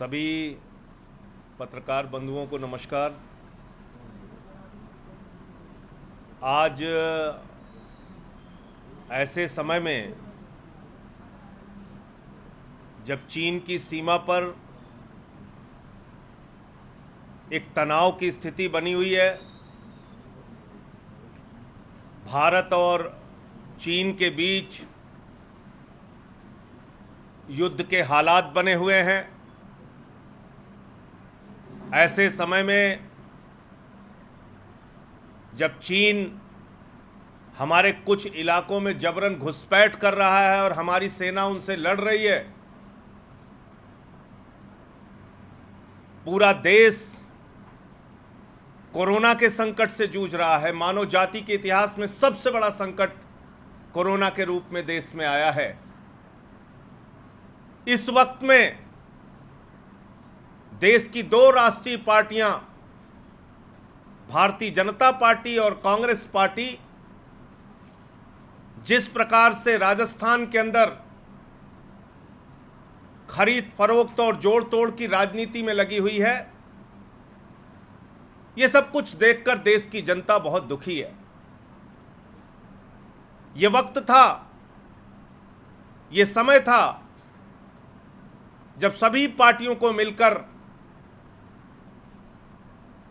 सभी पत्रकार बंधुओं को नमस्कार। आज ऐसे समय में जब चीन की सीमा पर एक तनाव की स्थिति बनी हुई है, भारत और चीन के बीच युद्ध के हालात बने हुए हैं, ऐसे समय में जब चीन हमारे कुछ इलाकों में जबरन घुसपैठ कर रहा है और हमारी सेना उनसे लड़ रही है, पूरा देश कोरोना के संकट से जूझ रहा है। मानव जाति के इतिहास में सबसे बड़ा संकट कोरोना के रूप में देश में आया है। इस वक्त में देश की दो राष्ट्रीय पार्टियां, भारतीय जनता पार्टी और कांग्रेस पार्टी, जिस प्रकार से राजस्थान के अंदर खरीद फरोख्त और जोड़ तोड़ की राजनीति में लगी हुई है, यह सब कुछ देखकर देश की जनता बहुत दुखी है। यह वक्त था, यह समय था जब सभी पार्टियों को मिलकर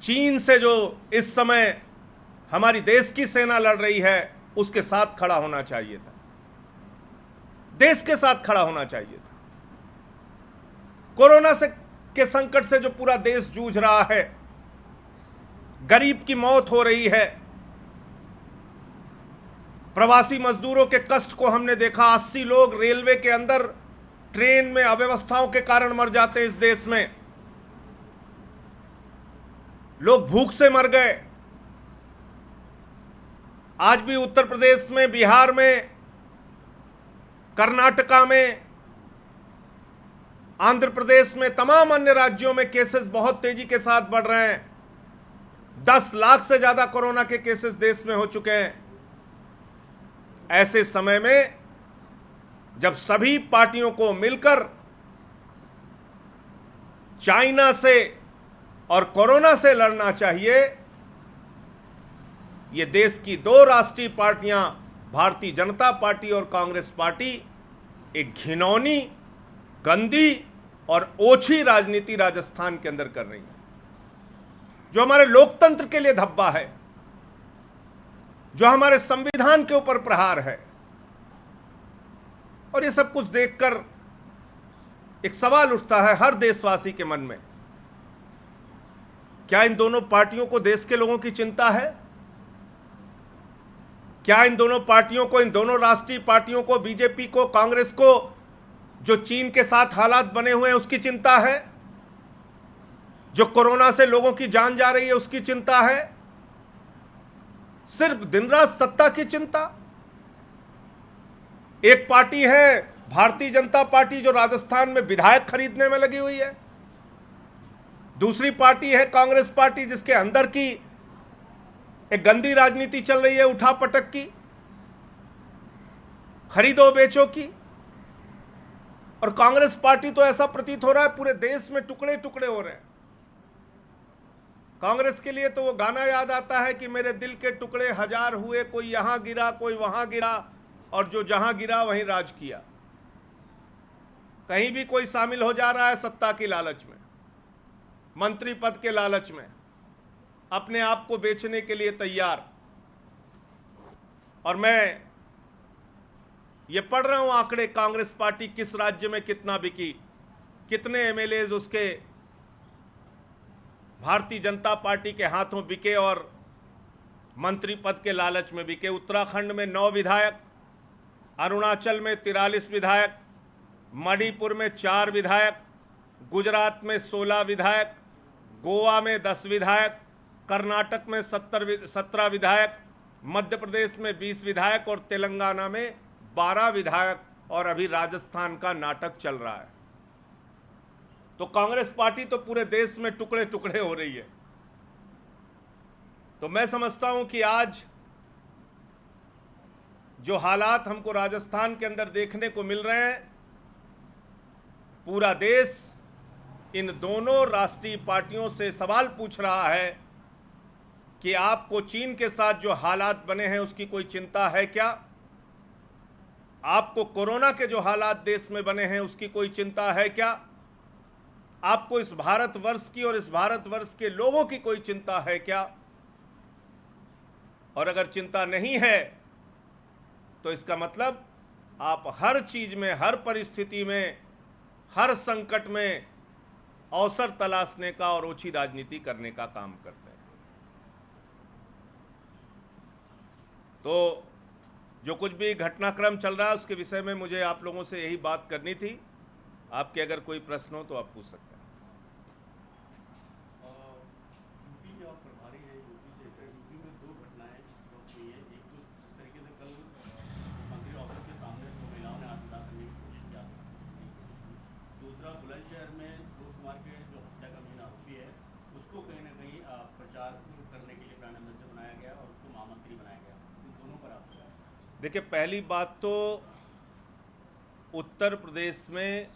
चीन से जो इस समय हमारी देश की सेना लड़ रही है उसके साथ खड़ा होना चाहिए था, देश के साथ खड़ा होना चाहिए था। कोरोना के संकट से जो पूरा देश जूझ रहा है, गरीब की मौत हो रही है, प्रवासी मजदूरों के कष्ट को हमने देखा। 80 लोग रेलवे के अंदर ट्रेन में अव्यवस्थाओं के कारण मर जाते हैं। इस देश में लोग भूख से मर गए। आज भी उत्तर प्रदेश में, बिहार में, कर्नाटका में, आंध्र प्रदेश में, तमाम अन्य राज्यों में केसेस बहुत तेजी के साथ बढ़ रहे हैं। 10 लाख से ज्यादा कोरोना के केसेस देश में हो चुके हैं। ऐसे समय में जब सभी पार्टियों को मिलकर चाइना से और कोरोना से लड़ना चाहिए, ये देश की दो राष्ट्रीय पार्टियां, भारतीय जनता पार्टी और कांग्रेस पार्टी, एक घिनौनी, गंदी और ओछी राजनीति राजस्थान के अंदर कर रही है, जो हमारे लोकतंत्र के लिए धब्बा है, जो हमारे संविधान के ऊपर प्रहार है। और ये सब कुछ देखकर एक सवाल उठता है हर देशवासी के मन में, क्या इन दोनों पार्टियों को देश के लोगों की चिंता है? क्या इन दोनों पार्टियों को, इन दोनों राष्ट्रीय पार्टियों को, बीजेपी को, कांग्रेस को, जो चीन के साथ हालात बने हुए हैं उसकी चिंता है? जो कोरोना से लोगों की जान जा रही है उसकी चिंता है? सिर्फ दिन रात सत्ता की चिंता? एक पार्टी है भारतीय जनता पार्टी जो राजस्थान में विधायक खरीदने में लगी हुई है। दूसरी पार्टी है कांग्रेस पार्टी, जिसके अंदर की एक गंदी राजनीति चल रही है, उठापटक की, खरीदो बेचो की। और कांग्रेस पार्टी तो ऐसा प्रतीत हो रहा है पूरे देश में टुकड़े टुकड़े हो रहे हैं। कांग्रेस के लिए तो वो गाना याद आता है कि मेरे दिल के टुकड़े हजार हुए, कोई यहां गिरा कोई वहां गिरा, और जो जहां गिरा वहीं राज किया। कहीं भी कोई शामिल हो जा रहा है सत्ता की लालच में, मंत्री पद के लालच में, अपने आप को बेचने के लिए तैयार। और मैं ये पढ़ रहा हूं आंकड़े, कांग्रेस पार्टी किस राज्य में कितना बिकी, कितने एमएलएज उसके भारतीय जनता पार्टी के हाथों बिके और मंत्री पद के लालच में बिके। उत्तराखंड में 9 विधायक, अरुणाचल में 43 विधायक, मणिपुर में 4 विधायक, गुजरात में 16 विधायक, गोवा में 10 विधायक, कर्नाटक में 17 विधायक, मध्य प्रदेश में 20 विधायक और तेलंगाना में 12 विधायक, और अभी राजस्थान का नाटक चल रहा है। तो कांग्रेस पार्टी तो पूरे देश में टुकड़े टुकड़े हो रही है। तो मैं समझता हूं कि आज जो हालात हमको राजस्थान के अंदर देखने को मिल रहे हैं, पूरा देश इन दोनों राष्ट्रीय पार्टियों से सवाल पूछ रहा है कि आपको चीन के साथ जो हालात बने हैं उसकी कोई चिंता है क्या? आपको कोरोना के जो हालात देश में बने हैं उसकी कोई चिंता है क्या? आपको इस भारतवर्ष की और इस भारतवर्ष के लोगों की कोई चिंता है क्या? और अगर चिंता नहीं है तो इसका मतलब आप हर चीज में, हर परिस्थिति में, हर संकट में अवसर तलाशने का और ओछी राजनीति करने का काम करते हैं। तो जो कुछ भी घटनाक्रम चल रहा है उसके विषय में मुझे आप लोगों से यही बात करनी थी। आपके अगर कोई प्रश्न हो तो आप पूछ सकते हैं। यूपी के आप प्रभारी हैं, यूपी में दो घटनाएं हुई है। एक तो जिस तरीके से कल मंत्री ऑफिस के सामने दो महिलाओं ने हाथ मिला करने की कोशिश किया, दूसरा बुलंदशहर में ध्रुव कुमार के जो हत्या का मेन आरोपी है उसको कहीं ना कहीं प्रचार करने के लिए प्राइम मिनिस्टर बनाया गया और उसको महामंत्री बनाया गया। इन दोनों पर आप देखिए, पहली बात तो उत्तर प्रदेश में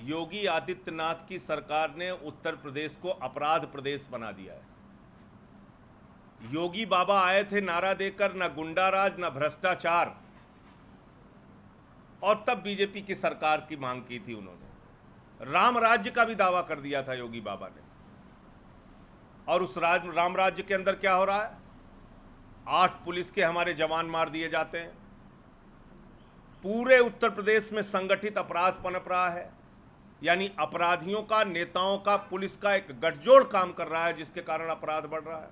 योगी आदित्यनाथ की सरकार ने उत्तर प्रदेश को अपराध प्रदेश बना दिया है। योगी बाबा आए थे नारा देकर, न गुंडाराज न भ्रष्टाचार, और तब बीजेपी की सरकार की मांग की थी उन्होंने। राम राज्य का भी दावा कर दिया था योगी बाबा ने। और उस राम राज्य के अंदर क्या हो रहा है? 8 पुलिस के हमारे जवान मार दिए जाते हैं। पूरे उत्तर प्रदेश में संगठित अपराध पनप रहा है, यानी अपराधियों का, नेताओं का, पुलिस का एक गठजोड़ काम कर रहा है, जिसके कारण अपराध बढ़ रहा है।